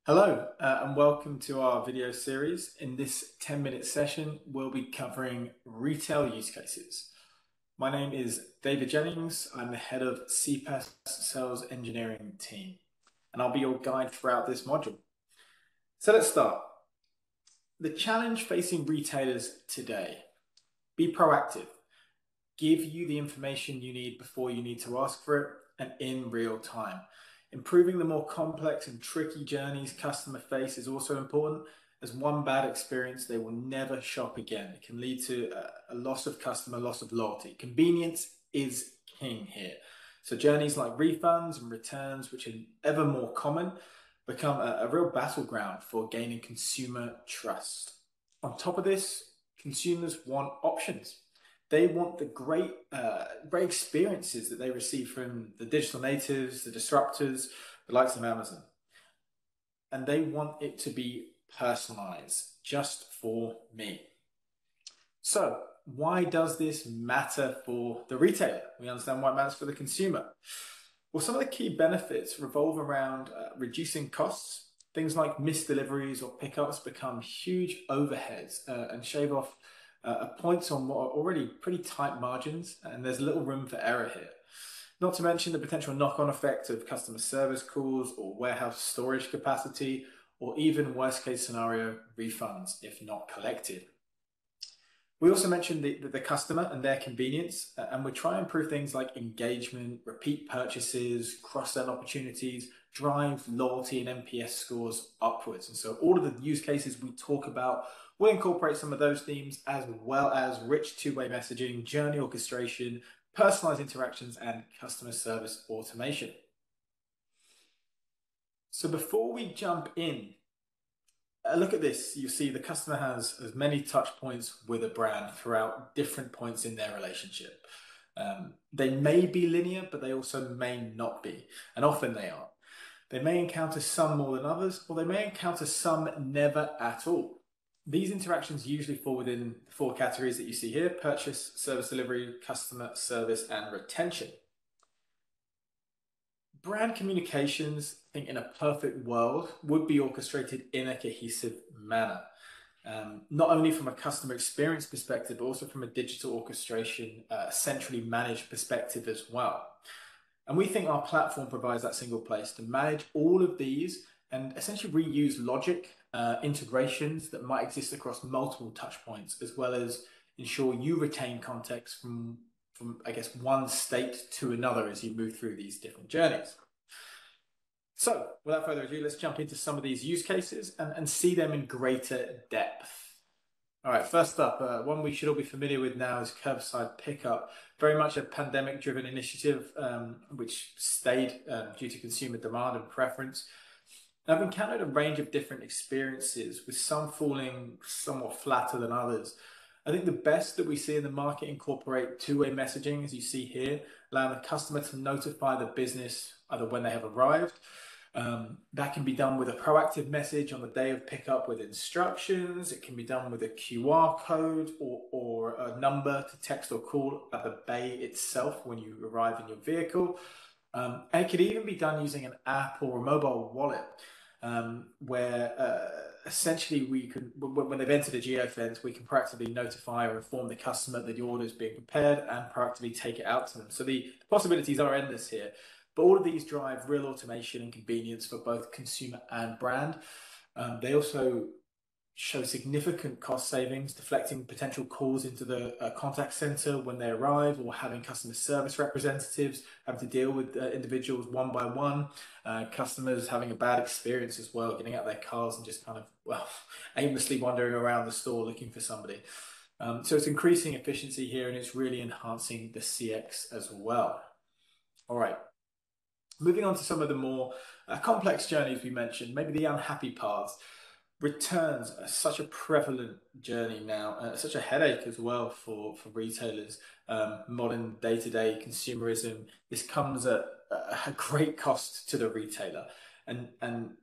Hello, and welcome to our video series. In this 10-minute session, we'll be covering retail use cases. My name is David Jennings. I'm the head of CPaaS sales engineering team, and I'll be your guide throughout this module. So let's start. The challenge facing retailers today: be proactive, give you the information you need before you need to ask for it, and in real time. Improving the more complex and tricky journeys customer face is also important, as one bad experience, they will never shop again. It can lead to a loss of customer, loss of loyalty. Convenience is king here. So journeys like refunds and returns, which are ever more common, become a real battleground for gaining consumer trust. On top of this, consumers want options. They want the great experiences that they receive from the digital natives, the disruptors, the likes of Amazon. And they want it to be personalized just for me. So why does this matter for the retailer? We understand why it matters for the consumer. Well, some of the key benefits revolve around reducing costs. Things like missed deliveries or pickups become huge overheads and shave off points on what are already pretty tight margins, and there's little room for error here. Not to mention the potential knock-on effect of customer service calls or warehouse storage capacity, or even worst case scenario, refunds if not collected. We also mentioned the customer and their convenience, and we try and improve things like engagement, repeat purchases, cross-sell opportunities, drive loyalty and NPS scores upwards. And so all of the use cases we talk about will incorporate some of those themes, as well as rich two-way messaging, journey orchestration, personalized interactions, and customer service automation. So before we jump in, look at this. You see the customer has as many touch points with a brand throughout different points in their relationship. They may be linear, but they also may not be, and often they are. They may encounter some more than others, or they may encounter some never at all. These interactions usually fall within the four categories that you see here: purchase, service delivery, customer service, and retention. Brand communications, I think in a perfect world, would be orchestrated in a cohesive manner. Not only from a customer experience perspective, but also from a digital orchestration, centrally managed perspective as well. And we think our platform provides that single place to manage all of these and essentially reuse logic, integrations that might exist across multiple touch points, as well as ensure you retain context from I guess, one state to another as you move through these different journeys. So without further ado, let's jump into some of these use cases and see them in greater depth. All right, first up, one we should all be familiar with now is curbside pickup. Very much a pandemic-driven initiative, which stayed due to consumer demand and preference. And I've encountered a range of different experiences, with some falling somewhat flatter than others. I think the best that we see in the market incorporate two-way messaging, as you see here, allowing the customer to notify the business either when they have arrived. That can be done with a proactive message on the day of pickup with instructions. It can be done with a QR code or a number to text or call at the bay itself when you arrive in your vehicle. And it could even be done using an app or a mobile wallet, where essentially we can, when they've entered a geofence, we can proactively notify or inform the customer that the order is being prepared and proactively take it out to them. So the possibilities are endless here, but all of these drive real automation and convenience for both consumer and brand. They also show significant cost savings, deflecting potential calls into the contact center when they arrive, or having customer service representatives having to deal with individuals one by one, customers having a bad experience as well, getting out their cars and just kind of, well, aimlessly wandering around the store looking for somebody. So it's increasing efficiency here, and it's really enhancing the CX as well. All right. Moving on to some of the more complex journeys we mentioned, maybe the unhappy paths. Returns are such a prevalent journey now, such a headache as well for retailers. Modern day-to-day consumerism, this comes at a great cost to the retailer. And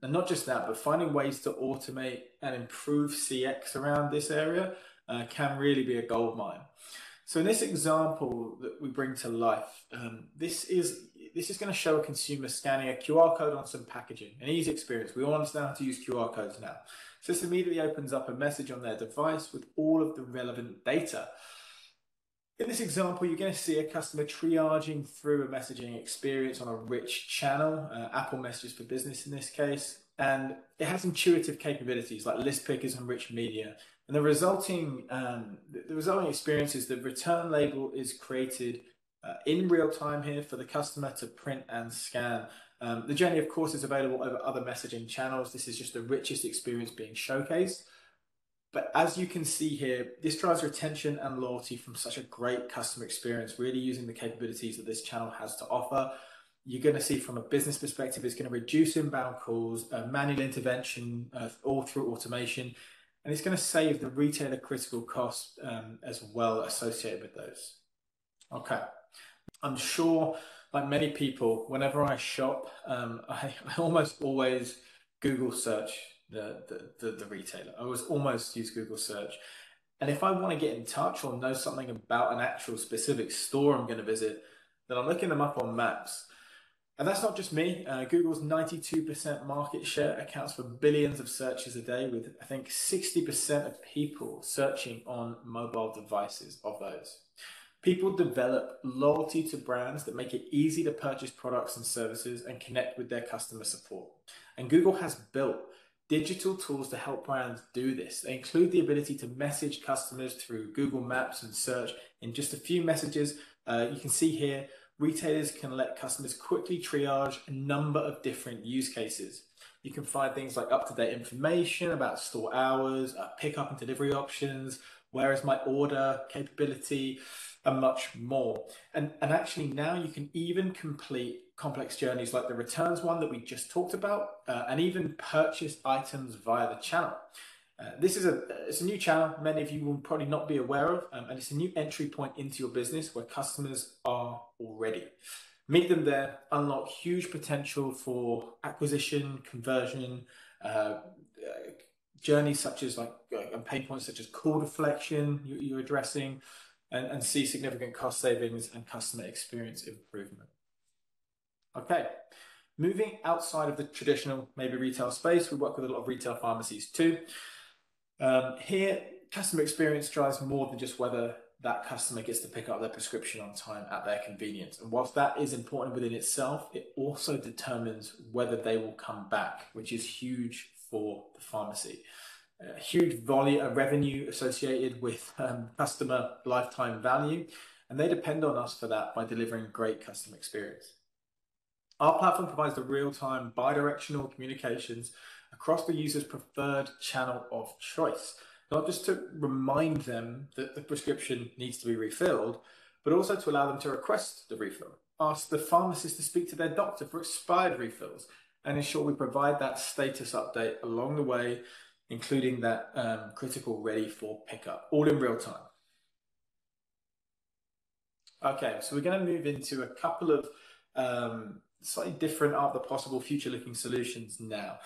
not just that, but finding ways to automate and improve CX around this area can really be a goldmine. So in this example that we bring to life, this is this is going to show a consumer scanning a QR code on some packaging, an easy experience. We all understand how to use QR codes now. So this immediately opens up a message on their device with all of the relevant data. In this example, you're going to see a customer triaging through a messaging experience on a rich channel, Apple Messages for Business in this case, and it has intuitive capabilities like list pickers and rich media. And the resulting experience is the return label is created in real time here for the customer to print and scan. The journey, of course, is available over other messaging channels. This is just the richest experience being showcased. But as you can see here, this drives retention and loyalty from such a great customer experience, really using the capabilities that this channel has to offer. You're going to see from a business perspective, it's going to reduce inbound calls, manual intervention, all through automation, and it's going to save the retailer critical costs as well associated with those. Okay, I'm sure, like many people, whenever I shop, I almost always Google search the retailer. I always almost use Google search. And if I want to get in touch or know something about an actual specific store I'm going to visit, then I'm looking them up on maps. And that's not just me. Google's 92% market share accounts for billions of searches a day, with I think 60% of people searching on mobile devices of those. People develop loyalty to brands that make it easy to purchase products and services and connect with their customer support. And Google has built digital tools to help brands do this. They include the ability to message customers through Google Maps and search in just a few messages. You can see here, retailers can let customers quickly triage a number of different use cases. You can find things like up-to-date information about store hours, pickup and delivery options, where is my order capability, and much more. And actually now you can even complete complex journeys like the returns one that we just talked about, and even purchase items via the channel. This is it's a new channel many of you will probably not be aware of, and it's a new entry point into your business where customers are already. Meet them there, unlock huge potential for acquisition, conversion, journeys such as and pain points such as call deflection you're addressing, and see significant cost savings and customer experience improvement. Okay, moving outside of the traditional maybe retail space, we work with a lot of retail pharmacies too. Here, customer experience drives more than just whether that customer gets to pick up their prescription on time at their convenience. And whilst that is important within itself, it also determines whether they will come back, which is huge for the pharmacy. Huge volume, revenue associated with customer lifetime value, and they depend on us for that by delivering great customer experience. Our platform provides the real-time bi-directional communications across the user's preferred channel of choice, not just to remind them that the prescription needs to be refilled, but also to allow them to request the refill, ask the pharmacist to speak to their doctor for expired refills, and ensure we provide that status update along the way, including that critical ready for pickup, all in real time. Okay, so we're going to move into a couple of slightly different art of the possible future-looking solutions now.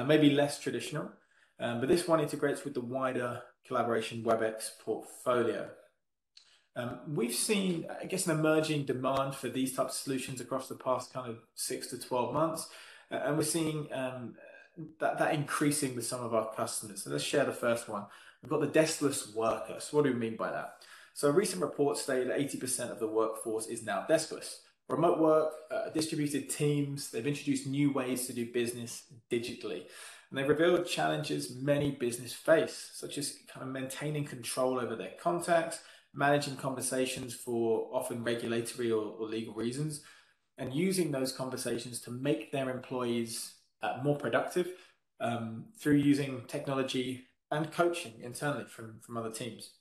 Maybe less traditional, but this one integrates with the wider collaboration Webex portfolio. We've seen, I guess, an emerging demand for these types of solutions across the past kind of 6 to 12 months, and we're seeing that increasing with some of our customers. So let's share the first one. We've got the deskless worker. So what do we mean by that? So a recent report stated that 80% of the workforce is now deskless. Remote work, distributed teams, they've introduced new ways to do business digitally. And they've revealed challenges many businesses face, such as kind of maintaining control over their contacts, managing conversations for often regulatory or legal reasons, and using those conversations to make their employees more productive through using technology and coaching internally from other teams.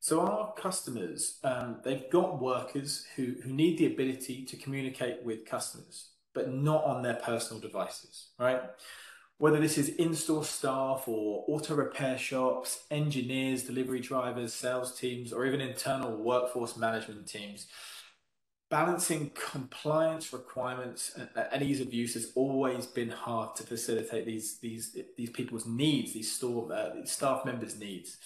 So our customers, they've got workers who need the ability to communicate with customers, but not on their personal devices, right? Whether this is in-store staff or auto repair shops, engineers, delivery drivers, sales teams, or even internal workforce management teams, balancing compliance requirements and ease of use has always been hard to facilitate these people's needs, these staff members' needs.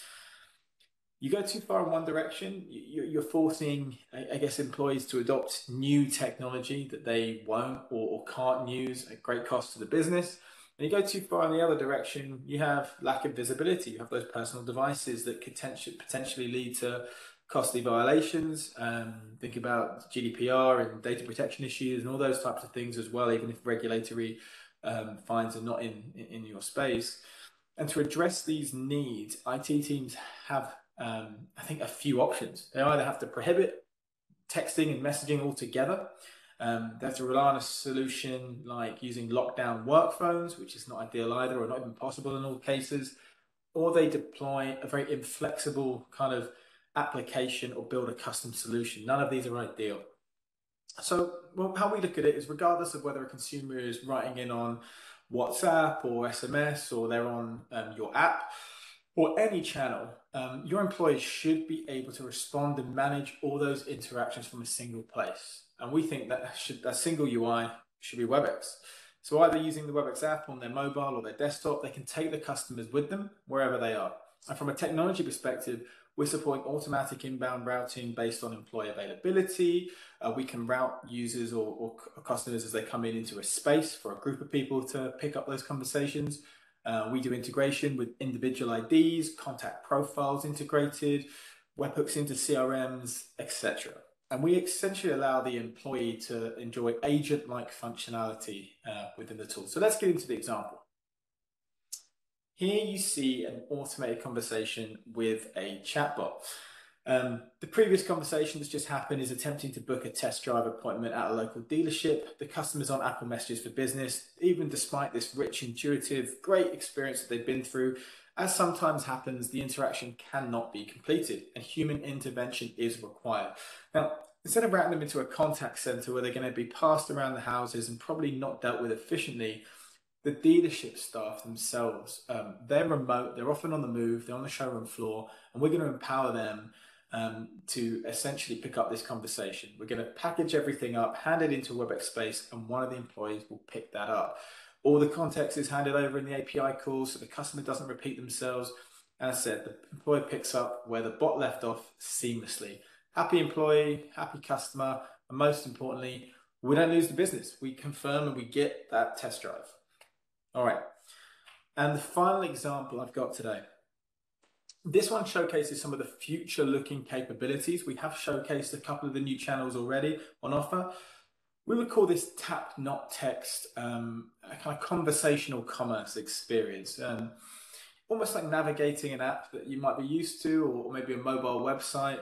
You go too far in one direction, you're forcing, I guess, employees to adopt new technology that they won't or can't use at great cost to the business. And you go too far in the other direction, you have lack of visibility. You have those personal devices that could potentially lead to costly violations. Think about GDPR and data protection issues and all those types of things as well, even if regulatory fines are not in your space. And to address these needs, IT teams have, I think, a few options. They either have to prohibit texting and messaging altogether. They have to rely on a solution like using lockdown work phones, which is not ideal either, or not even possible in all cases. Or they deploy a very inflexible kind of application or build a custom solution. None of these are ideal. So how we look at it is, regardless of whether a consumer is writing in on WhatsApp or SMS, or they're on your app or any channel, your employees should be able to respond and manage all those interactions from a single place. And we think that that single UI should be Webex. So either using the Webex app on their mobile or their desktop, they can take the customers with them wherever they are. And from a technology perspective, we're supporting automatic inbound routing based on employee availability. We can route users or customers as they come into a space for a group of people to pick up those conversations. We do integration with individual IDs, contact profiles integrated, webhooks into CRMs, etc. And we essentially allow the employee to enjoy agent-like functionality within the tool. So let's get into the example. Here you see an automated conversation with a chatbot. The previous conversation that's just happened is attempting to book a test drive appointment at a local dealership. The customer's on Apple Messages for Business, even despite this rich, intuitive, great experience that they've been through. As sometimes happens, the interaction cannot be completed and human intervention is required. Now, instead of routing them into a contact center where they're going to be passed around the houses and probably not dealt with efficiently, the dealership staff themselves, they're remote, they're often on the move, they're on the showroom floor, and we're going to empower them to essentially pick up this conversation. We're going to package everything up, hand it into a Webex space, and one of the employees will pick that up. All the context is handed over in the API call, so the customer doesn't repeat themselves. And as I said, the employee picks up where the bot left off seamlessly. Happy employee, happy customer, and most importantly, we don't lose the business. We confirm and we get that test drive. All right, and the final example I've got today. This one showcases some of the future-looking capabilities. We have showcased a couple of the new channels already on offer. We would call this tap, not text, a kind of conversational commerce experience. Almost like navigating an app that you might be used to, or maybe a mobile website.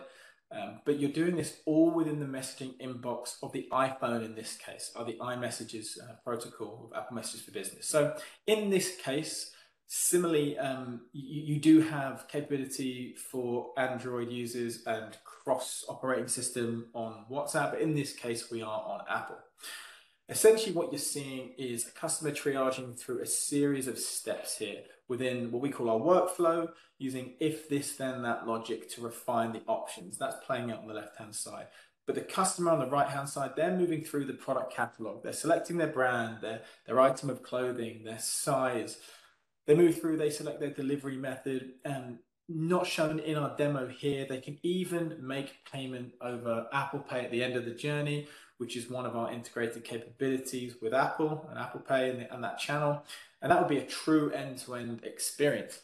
But you're doing this all within the messaging inbox of the iPhone in this case, or the iMessages protocol of Apple Messages for Business. So in this case, similarly, you do have capability for Android users and cross operating system on WhatsApp, but in this case, we are on Apple. Essentially, what you're seeing is a customer triaging through a series of steps here within what we call our workflow, using if this, then that logic to refine the options. That's playing out on the left-hand side. But the customer on the right-hand side, they're moving through the product catalog. They're selecting their brand, their item of clothing, their size. They move through, they select their delivery method, and not shown in our demo here, they can even make payment over Apple Pay at the end of the journey, which is one of our integrated capabilities with Apple and Apple Pay and that channel. And that would be a true end-to-end experience.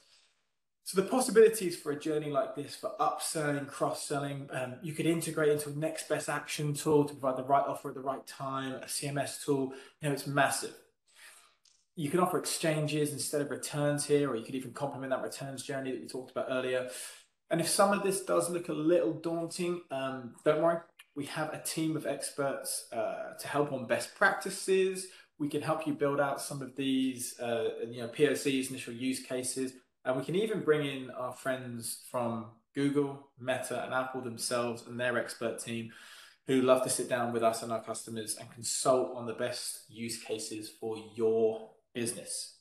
So the possibilities for a journey like this for upselling, cross-selling, you could integrate into a next best action tool to provide the right offer at the right time, a CMS tool, it's massive. You can offer exchanges instead of returns here, or you could even complement that returns journey that we talked about earlier. And if some of this does look a little daunting, don't worry. We have a team of experts to help on best practices. We can help you build out some of these POCs, initial use cases, and we can even bring in our friends from Google, Meta, and Apple themselves and their expert team who love to sit down with us and our customers and consult on the best use cases for your business.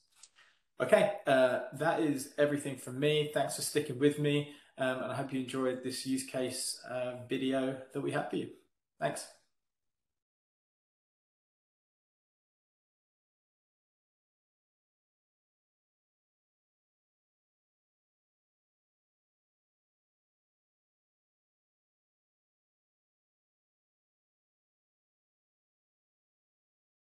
Okay, that is everything from me. Thanks for sticking with me, and I hope you enjoyed this use case video that we have for you. Thanks.